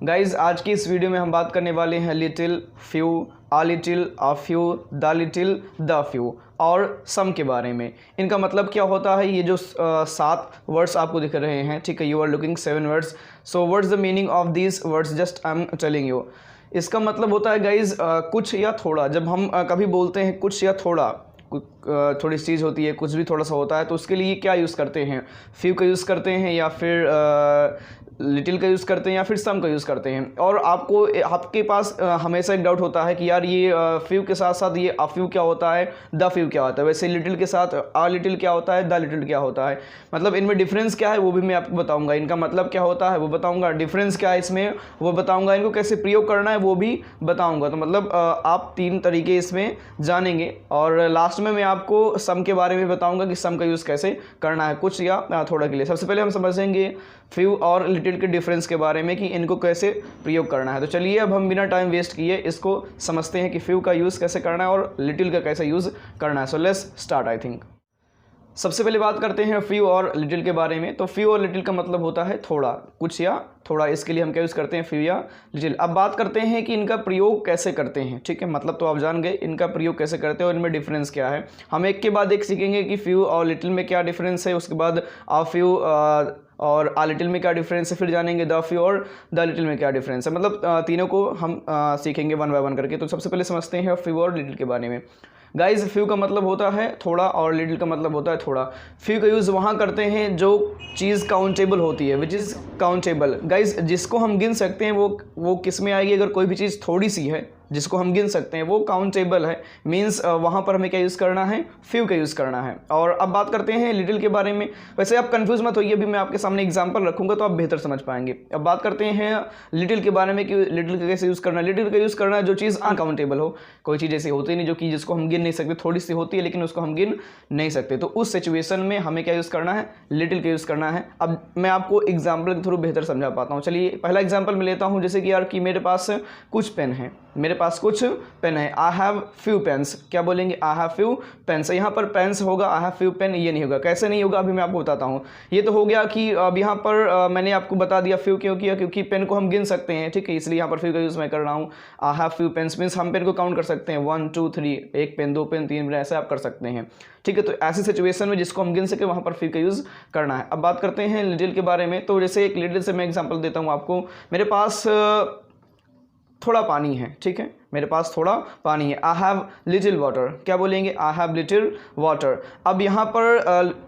Guys आज की इस वीडियो में हम बात करने वाले हैं little, few, uh little, uh few, the little, the few और सम के बारे में। इनका मतलब क्या होता है, ये जो 7 वर्ड्स आपको दिख रहे हैं, ठीक है, you are looking 7 words. So what's the meaning of these words, just I am telling you. इसका मतलब होता है गाइज कुछ या थोड़ा। जब हम कभी बोलते हैं कुछ या थोड़ा, थोड़ी चीज़ होती है, कुछ भी थोड़ा सा होता है, तो उसके लिए क्या यूज़ करते हैं, फ्यू का यूज़ करते हैं या फिर लिटिल का यूज़ करते हैं या फिर सम का यूज़ करते हैं। और आपके पास हमेशा एक डाउट होता है कि यार ये फ्यू के साथ साथ ये अ फ्यू क्या होता है, द फ्यू क्या होता है, वैसे लिटिल के साथ आ लिटिल क्या होता है, द लिटिल क्या होता है, मतलब इनमें डिफरेंस क्या है वो भी मैं आपको बताऊंगा। इनका मतलब क्या होता है वो बताऊंगा, डिफरेंस क्या है इसमें वो बताऊंगा, इनको कैसे प्रयोग करना है वो भी बताऊंगा। तो मतलब आप 3 तरीके इसमें जानेंगे और लास्ट में मैं आपको सम के बारे में बताऊंगा कि सम का यूज़ कैसे करना है, कुछ या थोड़ा के लिए। सबसे पहले हम समझेंगे फ्यू और लिटिल के डिफरेंस के बारे में कि इनको कैसे प्रयोग करना है। तो चलिए अब हम बिना टाइम वेस्ट किए इसको समझते हैं कि फ्यू का यूज़ कैसे करना है और लिटिल का कैसे यूज़ करना है। So let's start. I think सबसे पहले बात करते हैं फ्यू और लिटिल के बारे में। तो फ्यू और लिटिल का मतलब होता है थोड़ा, कुछ या थोड़ा। इसके लिए हम क्या यूज़ करते हैं, फ्यू या लिटिल। अब बात करते हैं कि इनका प्रयोग कैसे करते हैं, ठीक है, मतलब तो आप जान गए इनका प्रयोग कैसे करते हैं और इनमें डिफरेंस क्या है। हम एक के बाद एक सीखेंगे कि फ्यू और लिटिल में क्या डिफरेंस है, उसके बाद आ फ्यू और आ लिटिल में क्या डिफरेंस है, फिर जानेंगे द फ्यू और द लिटिल में क्या डिफरेंस है। मतलब तीनों को हम सीखेंगे 1 बाय 1 करके। तो सबसे पहले समझते हैं फ्यू और लिटिल के बारे में। गाइज फ्यू का मतलब होता है थोड़ा और लिटिल का मतलब होता है थोड़ा। फ्यू का यूज़ वहाँ करते हैं जो चीज़ काउंटेबल होती है, विच इज़ काउंटेबल। गाइज जिसको हम गिन सकते हैं वो किस में आएगी, अगर कोई भी चीज़ थोड़ी सी है जिसको हम गिन सकते हैं वो काउंटेबल है, मीन्स वहाँ पर हमें क्या यूज़ करना है, फ्यू का यूज़ करना है। और अब बात करते हैं लिटिल के बारे में। वैसे आप कंफ्यूज मत होइए, अभी मैं आपके सामने एग्जांपल रखूँगा तो आप बेहतर समझ पाएंगे। अब बात करते हैं लिटिल के बारे में कि लिटिल का कैसे यूज़ करना है। लिटिल का यूज़ करना है जो चीज़ अनकाउंटेबल हो, कोई चीज़ ऐसी होती नहीं जो कि जिसको हम गिन नहीं सकते, थोड़ी सी होती है लेकिन उसको हम गिन नहीं सकते, तो उस सिचुएशन में हमें क्या यूज़ करना है, लिटिल का यूज़ करना है। अब मैं आपको एग्जाम्पल के थ्रू बेहतर समझा पाता हूँ। चलिए पहला एग्जाम्पल मैं लेता हूँ, जैसे कि यार कि मेरे पास कुछ पेन है, मेरे पास कुछ पेन है, आई हैव फ्यू पेन्स। क्या बोलेंगे, आई हैव फ्यू पेन्स। यहाँ पर पेन्स होगा, आई हैव फ्यू पेन ये नहीं होगा। कैसे नहीं होगा अभी मैं आपको बताता हूँ। ये तो हो गया कि अब यहाँ पर मैंने आपको बता दिया फ्यू क्यों किया, क्योंकि पेन को हम गिन सकते हैं, ठीक है, इसलिए यहाँ पर फ्यू का यूज़ मैं कर रहा हूँ। I have few pens means हम पेन को काउंट कर सकते हैं, 1 2 3, 1 पेन 2 पेन 3 पेन, ऐसे आप कर सकते हैं, ठीक है। तो ऐसी सिचुएशन में जिसको हम गिन सके वहाँ पर फ्यू का यूज़ करना है। अब बात करते हैं लिटिल के बारे में। तो जैसे एक लिटिल से मैं एग्जाम्पल देता हूँ आपको। मेरे पास थोड़ा पानी है, ठीक है, मेरे पास थोड़ा पानी है, आई हैव लिटिल वाटर। क्या बोलेंगे, आई हैव लिटिल वाटर। अब यहाँ पर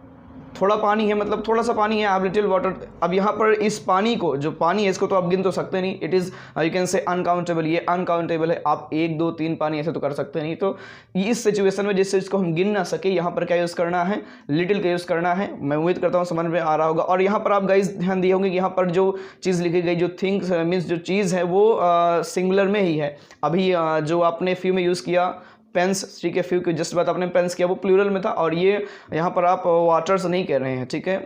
थोड़ा पानी है मतलब थोड़ा सा पानी है, आई हैव लिटिल वाटर। अब यहाँ पर इस पानी को, जो पानी है इसको तो आप गिन तो सकते नहीं, it is you can say uncountable, ये अनकाउंटेबल है। आप 1 2 3 पानी ऐसे तो कर सकते नहीं। तो इस सिचुएशन में जिस चीज़ को हम गिन ना सके, यहाँ पर क्या यूज़ करना है, लिटिल का यूज़ करना है। मैं उम्मीद करता हूँ समझ में आ रहा होगा। और यहाँ पर आप गाइज ध्यान दिए होंगे कि यहाँ पर जो चीज़ लिखी गई, जो थिंग्स मीन्स जो चीज़ है वो सिंगुलर में ही है। अभी जो आपने फ्यू में यूज़ किया पेन्स, ठीक है, फ्यू के जस्ट बात आपने पेन्स किया वो प्लूरल में था, और ये यहाँ पर आप वाटर्स नहीं कह रहे हैं, ठीक है।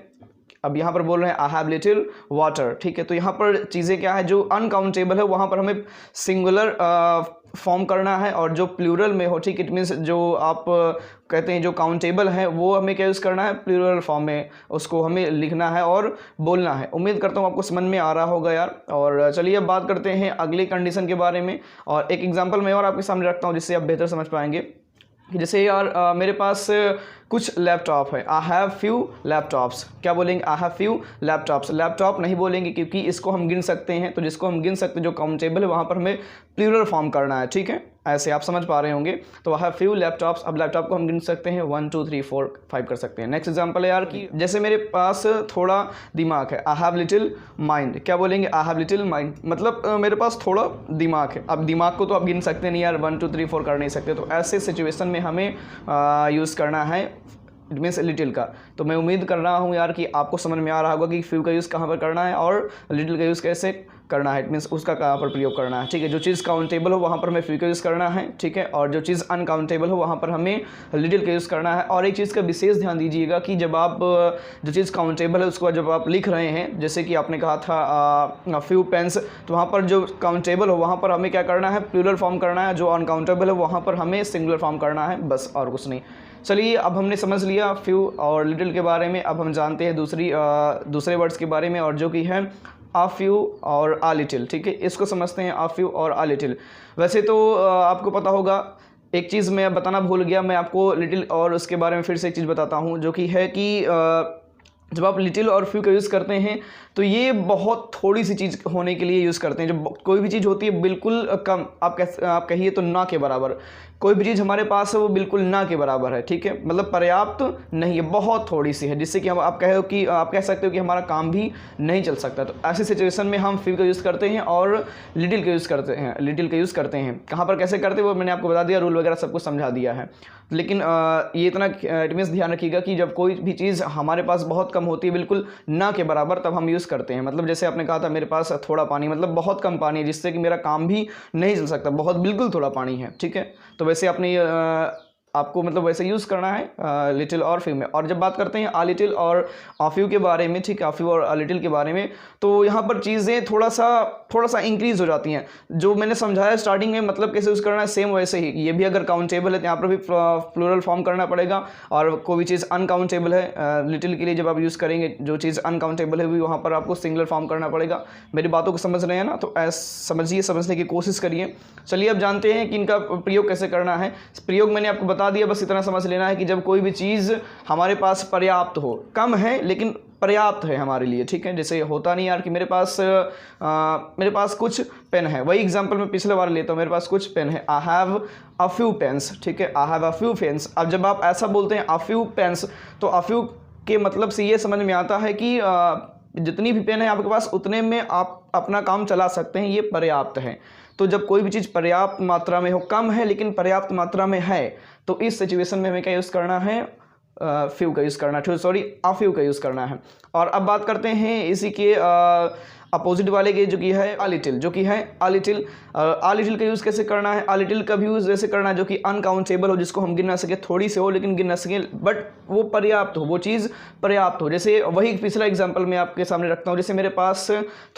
अब यहाँ पर बोल रहे हैं आई हैव लिटिल वाटर, ठीक है। तो यहाँ पर चीज़ें क्या है, जो अनकाउंटेबल है वहाँ पर हमें सिंगुलर फॉर्म करना है, और जो प्लूरल में हो, ठीक, इट मीन्स जो आप कहते हैं जो काउंटेबल है वो हमें क्या यूज़ करना है, प्लूरल फॉर्म में उसको हमें लिखना है और बोलना है। उम्मीद करता हूँ आपको समझ में आ रहा होगा यार। और चलिए अब बात करते हैं अगली कंडीशन के बारे में, और एक एग्जांपल मैं और आपके सामने रखता हूँ जिससे आप बेहतर समझ पाएंगे। जैसे यार मेरे पास कुछ लैपटॉप है, आई हैव फ्यू लैपटॉप्स। क्या बोलेंगे, I have few laptops. Laptop नहीं बोलेंगे क्योंकि इसको हम गिन सकते हैं, तो जिसको हम गिन सकते हैं जो काउंटेबल है वहाँ पर हमें प्लूरल फॉर्म करना है, ठीक है, ऐसे आप समझ पा रहे होंगे। तो आई हैव फ्यू लैपटॉप्स। अब लैपटॉप को हम गिन सकते हैं 1 2 3 4 5 कर सकते हैं। नेक्स्ट एग्जाम्पल है यार कि जैसे मेरे पास थोड़ा दिमाग है, आई हैव लिटिल माइंड। क्या बोलेंगे, आई हैव लिटिल माइंड, मतलब मेरे पास थोड़ा दिमाग है। अब दिमाग को तो आप गिन सकते नहीं यार, 1 2 3 4 कर नहीं सकते, तो ऐसे सिचुएशन में हमें यूज़ करना है इट मीन्स लिटिल का। तो मैं उम्मीद कर रहा हूँ यार कि आपको समझ में आ रहा होगा कि फ्यू का यूज़ कहाँ पर करना है और लिटिल का यूज़ कैसे करना है, इट मीन्स उसका कहाँ पर प्रयोग करना है, ठीक है। जो चीज़ काउंटेबल हो वहाँ पर हमें फ्यू का यूज़ करना है, ठीक है, और जो चीज़ अनकाउंटेबल हो वहाँ पर हमें लिटिल का यूज़ करना है। और एक चीज़ का विशेष ध्यान दीजिएगा कि जब आप जो चीज़ काउंटेबल है उसको जब आप लिख रहे हैं, जैसे कि आपने कहा था फ्यू पेन्स, तो वहाँ पर जो काउंटेबल हो वहाँ पर हमें क्या करना है, प्लूरल फॉर्म करना है, जो अनकाउंटेबल है वहाँ पर हमें सिंगुलर फॉर्म करना है, बस और कुछ नहीं। चलिए अब हमने समझ लिया फ्यू और लिटिल के बारे में। अब हम जानते हैं दूसरे वर्ड्स के बारे में, और जो कि है आ फ्यू और आ लिटिल, ठीक है, इसको समझते हैं आ फ्यू और आ लिटिल। वैसे तो आपको पता होगा, एक चीज़ मैं बताना भूल गया, मैं आपको लिटिल और उसके बारे में फिर से एक चीज़ बताता हूँ, जो कि है कि जब आप लिटिल और फ्यू का यूज़ करते हैं तो ये बहुत थोड़ी सी चीज़ होने के लिए यूज़ करते हैं। जब कोई भी चीज़ होती है बिल्कुल कम, आप कहिए तो ना के बराबर, कोई भी चीज़ हमारे पास है वो बिल्कुल ना के बराबर है, ठीक है, मतलब पर्याप्त नहीं है, बहुत थोड़ी सी है, जिससे कि हम आप कह सकते हो कि हमारा काम भी नहीं चल सकता। तो ऐसी सिचुएशन में हम फ्यू का यूज़ करते हैं और लिटिल का यूज़ करते हैं। कहाँ पर कैसे करते हैं वो मैंने आपको बता दिया, रूल वगैरह सब कुछ समझा दिया है। लेकिन ये इतना मीन्स ध्यान रखिएगा कि जब कोई भी चीज़ हमारे पास बहुत कम होती है, बिल्कुल ना के बराबर, तब हम यूज़ करते हैं। मतलब जैसे आपने कहा था मेरे पास थोड़ा पानी, मतलब बहुत कम पानी है जिससे कि मेरा काम भी नहीं चल सकता, बहुत बिल्कुल थोड़ा पानी है, ठीक है। तो वैसे आपको मतलब वैसे यूज़ करना है लिटिल और फ्यू में। और जब बात करते हैं आ लिटिल और आ फ्यू के बारे में, ठीक है, आ फ्यू और आ लिटिल के बारे में, तो यहाँ पर चीज़ें थोड़ा सा इंक्रीज़ हो जाती हैं। जो मैंने समझाया स्टार्टिंग में, मतलब कैसे यूज़ करना है, सेम वैसे ही ये भी अगर काउंटेबल है तो यहाँ पर भी प्लूरल फॉर्म करना पड़ेगा। और कोई भी चीज़ अनकाउंटेबल है लिटिल के लिए, जब आप यूज़ करेंगे जो चीज़ अनकाउंटेबल है भी वहाँ पर आपको सिंगुलर फॉर्म करना पड़ेगा। मेरी बातों को समझ रहे हैं ना, तो समझने की कोशिश करिए। चलिए अब जानते हैं कि इनका प्रयोग कैसे करना है। प्रयोग मैंने आपको बता दिया, बस इतना समझ लेना है कि जब कोई भी चीज़ हमारे पास पर्याप्त हो, कम है लेकिन पर्याप्त है हमारे लिए, ठीक है। जैसे होता नहीं यार कि मेरे पास कुछ पेन है, वही एग्जांपल मैं पिछले बार लेता हूँ, मेरे पास कुछ पेन है, I have a few pens, ठीक है, I have a few pens. अब जब आप ऐसा बोलते हैं अ फ्यू पेन्स, तो अ फ्यू के मतलब से ये समझ में आता है कि जितनी भी पेन है आपके पास उतने में आप अपना काम चला सकते हैं, ये पर्याप्त है। तो जब कोई भी चीज़ पर्याप्त मात्रा में हो, कम है लेकिन पर्याप्त मात्रा में है, तो इस सिचुएशन में हमें क्या यूज़ करना है, फ्यू का यूज़ करना है, सॉरी आ फ्यू का यूज़ करना है। और अब बात करते हैं इसी के अपोजिट वाले के, जो कि है आ लिटिल, आ लिटिल का यूज़ कैसे करना है। आ लिटिल का भी यूज़ वैसे करना है जो कि अनकाउंटेबल हो, जिसको हम गिन ना सके, थोड़ी से हो लेकिन गिन ना सके, बट वो पर्याप्त हो, वो चीज़ पर्याप्त हो। जैसे वही पिछला एग्जांपल मैं आपके सामने रखता हूँ, जैसे मेरे पास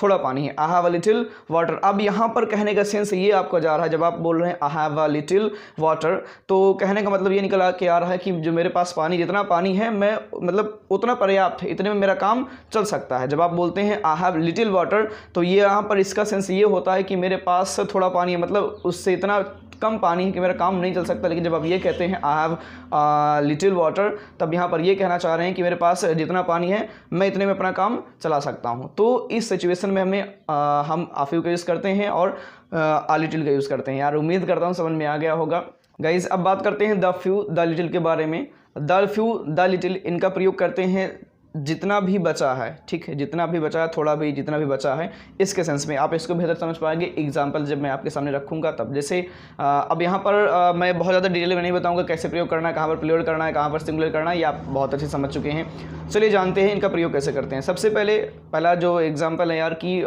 थोड़ा पानी है, I have a little water. अब यहाँ पर कहने का सेंस ये आपको जा रहा है, जब आप बोल रहे हैं आई हैव अ लिटिल वाटर, तो कहने का मतलब ये निकल के आ रहा है कि जो मेरे पास पानी, जितना पानी है मैं मतलब उतना पर्याप्त है, इतने में मेरा काम चल सकता है। जब आप बोलते हैं आई हैव लिटिल वाटर, तो ये यहाँ पर इसका सेंस ये होता है कि मेरे पास थोड़ा पानी है, मतलब उससे इतना कम पानी है कि मेरा काम नहीं चल सकता। लेकिन जब आप ये कहते हैं आई हैव लिटिल वाटर, तब यहाँ पर ये कहना चाह रहे हैं कि मेरे पास जितना पानी है मैं इतने में अपना काम चला सकता हूँ। तो इस सिचुएशन में हम आ फ्यू का यूज़ करते हैं और आ लिटिल का यूज़ करते हैं। यार उम्मीद करता हूँ समझ में आ गया होगा गाइज। अब बात करते हैं द फ्यू द लिटिल के बारे में। द फ्यू द लिटिल, इनका प्रयोग करते हैं जितना भी बचा है, ठीक है, जितना भी बचा है, थोड़ा भी, जितना भी बचा है, इसके सेंस में आप इसको बेहतर समझ पाएंगे एग्जांपल जब मैं आपके सामने रखूंगा तब। जैसे अब यहाँ पर मैं बहुत ज़्यादा डिटेल में नहीं बताऊंगा कैसे प्रयोग करना है, कहाँ पर प्लूरल करना है, कहाँ पर सिंगुलर करना है, ये आप बहुत अच्छे समझ चुके हैं। चलिए जानते हैं इनका प्रयोग कैसे करते हैं। सबसे पहला जो एग्जाम्पल है यार कि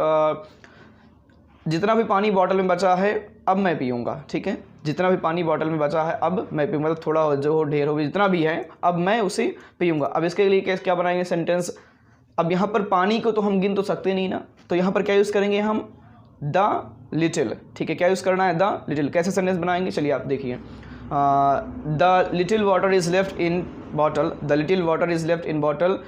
जितना भी पानी बॉटल में बचा है अब मैं पीऊँगा, ठीक है, जितना भी पानी बॉटल में बचा है अब मैं पीऊँगा, मतलब थोड़ा हो, जो हो, ढेर हो, जितना भी है अब मैं उसे पीऊँगा। अब इसके लिए क्या बनाएंगे सेंटेंस। अब यहाँ पर पानी को तो हम गिन तो सकते नहीं ना, तो यहाँ पर क्या यूज़ करेंगे हम, द लिटिल, ठीक है, क्या यूज़ करना है, द लिटिल। कैसे सेंटेंस बनाएंगे, चलिए आप देखिए। The little water is left in bottle, the little water is left in bottle,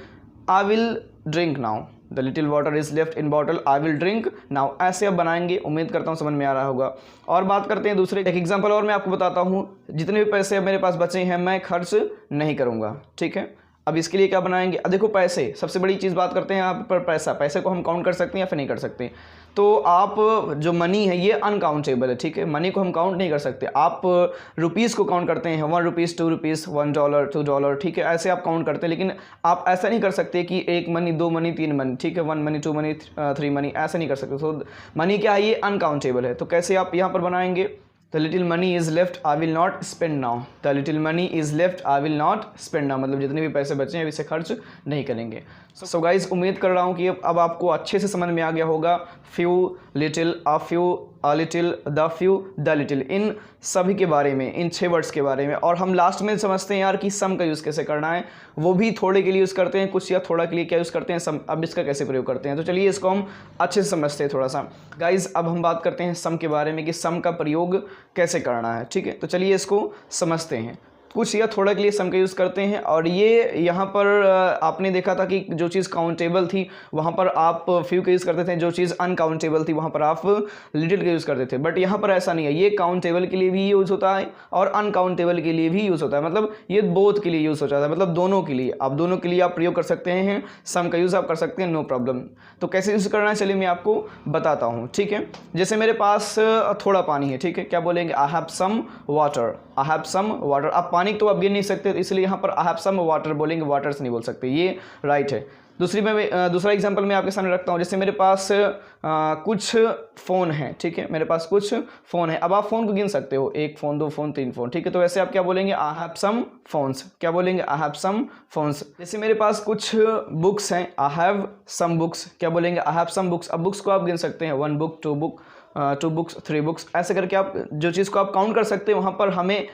I will drink now, the little water is left in bottle, I will drink now. ऐसे आप बनाएंगे, उम्मीद करता हूँ समझ में आ रहा होगा। और बात करते हैं दूसरे एक एग्जांपल और मैं आपको बताता हूँ। जितने भी पैसे मेरे पास बचे हैं मैं खर्च नहीं करूँगा, ठीक है। अब इसके लिए क्या बनाएंगे, देखो पैसे, सबसे बड़ी चीज़ बात करते हैं यहाँ पर पैसे को हम काउंट कर सकते हैं या फिर नहीं कर सकते। तो आप जो मनी है ये अनकाउंटेबल है, ठीक है, मनी को हम काउंट नहीं कर सकते। आप रुपीज़ को काउंट करते हैं, 1 रुपीज़, 2 रुपीज़, $1, $2, ठीक है, ऐसे आप काउंट करते हैं। लेकिन आप ऐसा नहीं कर सकते कि 1 मनी, 2 मनी, 3 मनी, ठीक है, 1 मनी, 2 मनी, 3 मनी, ऐसा नहीं कर सकते। तो मनी क्या है, ये अनकाउंटेबल है। तो कैसे आप यहाँ पर बनाएंगे, the little money is left I will not spend now, the little money is left I will not spend now, मतलब जितने भी पैसे बचे हैं इसे खर्च नहीं करेंगे। सो गाइज उम्मीद कर रहा हूँ कि अब आपको अच्छे से समझ में आ गया होगा few, little, a few, a little, the few, the little, इन सभी के बारे में, इन 6 वर्ड्स के बारे में। और हम लास्ट में समझते हैं यार कि सम का यूज़ कैसे करना है, वो भी थोड़े के लिए यूज़ करते हैं कुछ, या थोड़ा के लिए क्या यूज़ करते हैं, सम। अब इसका कैसे प्रयोग करते हैं, तो चलिए इसको हम अच्छे से समझते हैं थोड़ा सा गाइज। अब हम बात करते हैं सम के बारे में कि सम का प्रयोग कैसे करना है, ठीक है। तो चलिए इसको समझते हैं। कुछ या थोड़ा के लिए सम का यूज़ करते हैं। और ये यहाँ पर आपने देखा था कि जो चीज़ काउंटेबल थी वहाँ पर आप फ्यू का यूज़ करते थे, जो चीज़ अनकाउंटेबल थी वहाँ पर आप लिटिल का यूज़ करते थे। बट यहाँ पर ऐसा नहीं है, ये काउंटेबल के लिए भी यूज़ होता है और अनकाउंटेबल के लिए भी यूज़ होता है, मतलब ये बोथ के लिए यूज़ हो जाता है, मतलब दोनों के लिए। आप दोनों के लिए आप प्रयोग कर सकते हैं, सम का यूज़ आप कर सकते हैं, नो प्रॉब्लम। तो कैसे यूज़ करना है चलिए मैं आपको बताता हूँ, ठीक है। जैसे मेरे पास थोड़ा पानी है, ठीक है, क्या बोलेंगे, I have some water, I have some water. आप पानी तो आप गिन नहीं सकते, इसलिए यहाँ पर आई हैव सम वाटर बोलेंगे, वाटर्स नहीं बोल सकते, ये राइट है। दूसरा एग्जांपल मैं आपके सामने रखता हूँ। जैसे मेरे पास कुछ फ़ोन है, ठीक है, मेरे पास कुछ फ़ोन है। अब आप फ़ोन को गिन सकते हो, 1 फ़ोन, 2 फ़ोन, 3 फ़ोन, ठीक है। तो वैसे आप क्या बोलेंगे, आई हैव सम फ़ोन्स, क्या बोलेंगे, आई हैव सम फ़ोन्स। जैसे मेरे पास कुछ बुक्स हैं, आई हैव सम बुक्स, क्या बोलेंगे, आई हैव सम बुक्स। अब बुक्स को आप गिन सकते हैं, 1 बुक, 2 बुक्स, 3 बुक्स, ऐसे करके आप जो चीज़ को आप काउंट कर सकते हैं वहाँ पर हमें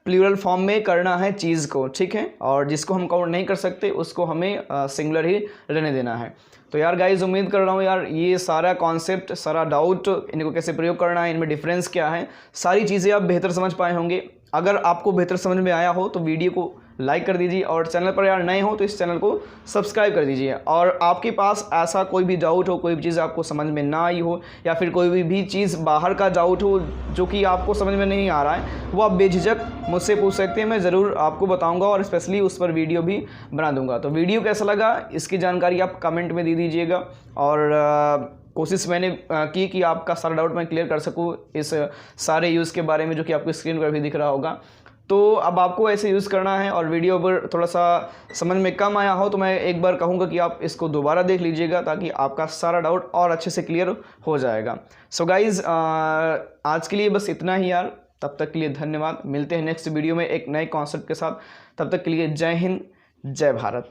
प्लूरल फॉर्म में करना है चीज़ को, ठीक है। और जिसको हम काउंट नहीं कर सकते उसको हमें सिंगुलर ही रहने देना है। तो यार गाइज उम्मीद कर रहा हूँ यार ये सारा कॉन्सेप्ट, सारा डाउट, इनको कैसे प्रयोग करना है, इनमें डिफरेंस क्या है, सारी चीज़ें आप बेहतर समझ पाए होंगे। अगर आपको बेहतर समझ में आया हो तो वीडियो को लाइक कर दीजिए और चैनल पर यार नए हो तो इस चैनल को सब्सक्राइब कर दीजिए। और आपके पास ऐसा कोई भी डाउट हो, कोई भी चीज़ आपको समझ में ना आई हो या फिर कोई भी चीज़ बाहर का डाउट हो जो कि आपको समझ में नहीं आ रहा है, वो आप बेझिझक मुझसे पूछ सकते हैं, मैं ज़रूर आपको बताऊंगा और स्पेशली उस पर वीडियो भी बना दूंगा। तो वीडियो कैसा लगा इसकी जानकारी आप कमेंट में दे दीजिएगा। और कोशिश मैंने की कि आपका सारा डाउट मैं क्लियर कर सकूँ इस सारे यूज़ के बारे में, जो कि आपको स्क्रीन पर भी दिख रहा होगा। तो अब आपको ऐसे यूज़ करना है। और वीडियो पर थोड़ा सा समझ में कम आया हो तो मैं एक बार कहूँगा कि आप इसको दोबारा देख लीजिएगा, ताकि आपका सारा डाउट और अच्छे से क्लियर हो जाएगा। सो गाइज़ आज के लिए बस इतना ही यार, तब तक के लिए धन्यवाद। मिलते हैं नेक्स्ट वीडियो में एक नए कॉन्सेप्ट के साथ, तब तक के लिए जय हिंद, जय भारत।